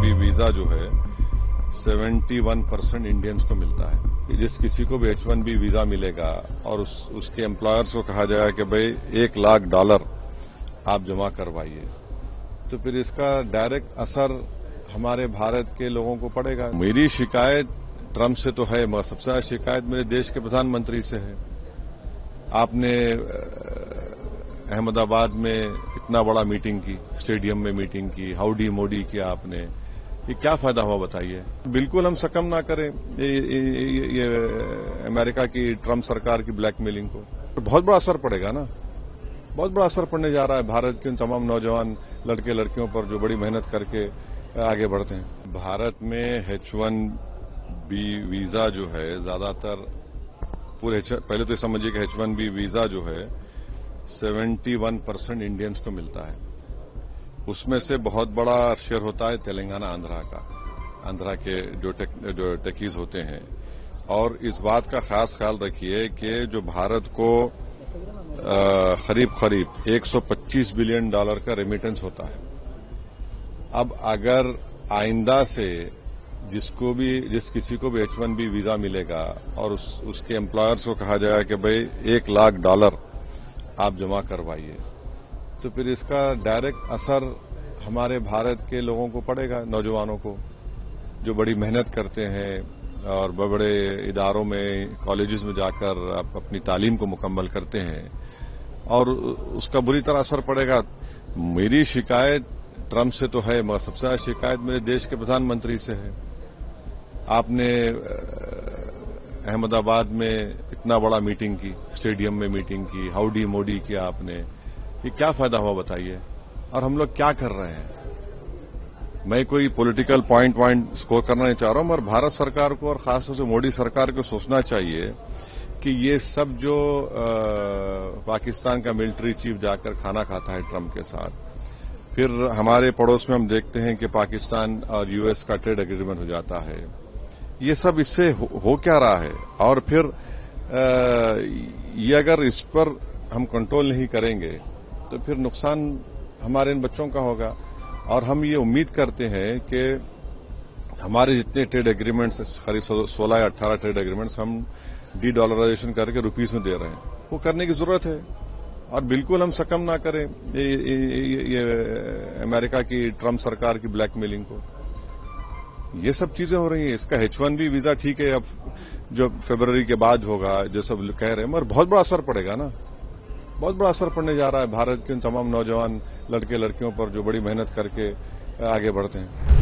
H1B visa जो है 71% Indians को मिलता है। जिस किसी को भी H1B वीजा मिलेगा और उसके एम्प्लॉयर्स को कहा जाएगा कि भाई $1 लाख आप जमा करवाइए, तो फिर इसका डायरेक्ट असर हमारे भारत के लोगों को पड़ेगा। मेरी शिकायत ट्रंप से तो है, मगर सबसे ज्यादा शिकायत मेरे देश के प्रधानमंत्री से है। आपने अहमदाबाद में इतना बड़ा मीटिंग की, स्टेडियम में मीटिंग की, हाउडी मोडी किया आपने, ये क्या फायदा हुआ बताइए। बिल्कुल हम सकम ना करें ये अमेरिका की ट्रंप सरकार की ब्लैकमेलिंग को। तो बहुत बड़ा असर पड़ेगा ना, बहुत बड़ा असर पड़ने जा रहा है भारत के उन तमाम नौजवान लड़के लड़कियों पर जो बड़ी मेहनत करके आगे बढ़ते हैं। भारत में H1B वीजा जो है ज्यादातर पहले तो समझिए कि H1B वीजा जो है 71% इंडियंस को मिलता है। उसमें से बहुत बड़ा शेयर होता है तेलंगाना आंध्रा के जो टेकीज होते हैं। और इस बात का खास ख्याल रखिए कि जो भारत को करीब 125 बिलियन डॉलर का रेमिटेंस होता है। अब अगर आइंदा से जिस किसी को भी H1B वीजा मिलेगा और उसके एम्प्लॉयर्स को कहा जाएगा कि भाई $1 लाख आप जमा करवाइए, तो फिर इसका डायरेक्ट असर हमारे भारत के लोगों को पड़ेगा, नौजवानों को जो बड़ी मेहनत करते हैं और बड़े इदारों में कॉलेजेस में जाकर अपनी तालीम को मुकम्मल करते हैं, और उसका बुरी तरह असर पड़ेगा। मेरी शिकायत ट्रंप से तो है, मगर सबसे ज्यादा शिकायत मेरे देश के प्रधानमंत्री से है। आपने अहमदाबाद में इतना बड़ा मीटिंग की, स्टेडियम में मीटिंग की, हाउडी मोडी किया आपने, ये क्या फायदा हुआ बताइए। और हम लोग क्या कर रहे हैं। मैं कोई पॉलिटिकल पॉइंट स्कोर करना नहीं चाह रहा हूं, मगर भारत सरकार को और खासतौर से मोदी सरकार को सोचना चाहिए कि ये सब जो पाकिस्तान का मिलिट्री चीफ जाकर खाना खाता है ट्रंप के साथ, फिर हमारे पड़ोस में हम देखते हैं कि पाकिस्तान और यूएस का ट्रेड एग्रीमेंट हो जाता है, ये सब इससे हो क्या रहा है। और फिर ये अगर इस पर हम कंट्रोल नहीं करेंगे तो फिर नुकसान हमारे इन बच्चों का होगा। और हम ये उम्मीद करते हैं कि हमारे जितने ट्रेड एग्रीमेंट्स, करीब 16 या 18 ट्रेड एग्रीमेंट्स हम डी-डॉलराइजेशन करके रुपीस में दे रहे हैं, वो करने की जरूरत है। और बिल्कुल हम सकम ना करें ये अमेरिका की ट्रंप सरकार की ब्लैकमेलिंग को। ये सब चीजें हो रही हैं। इसका H1B वीजा ठीक है, अब जो फरवरी के बाद होगा, जो सब कह रहे हैं, मगर बहुत बड़ा असर पड़ेगा ना, बहुत बड़ा असर पड़ने जा रहा है भारत के उन तमाम नौजवान लड़के लड़कियों पर जो बड़ी मेहनत करके आगे बढ़ते हैं।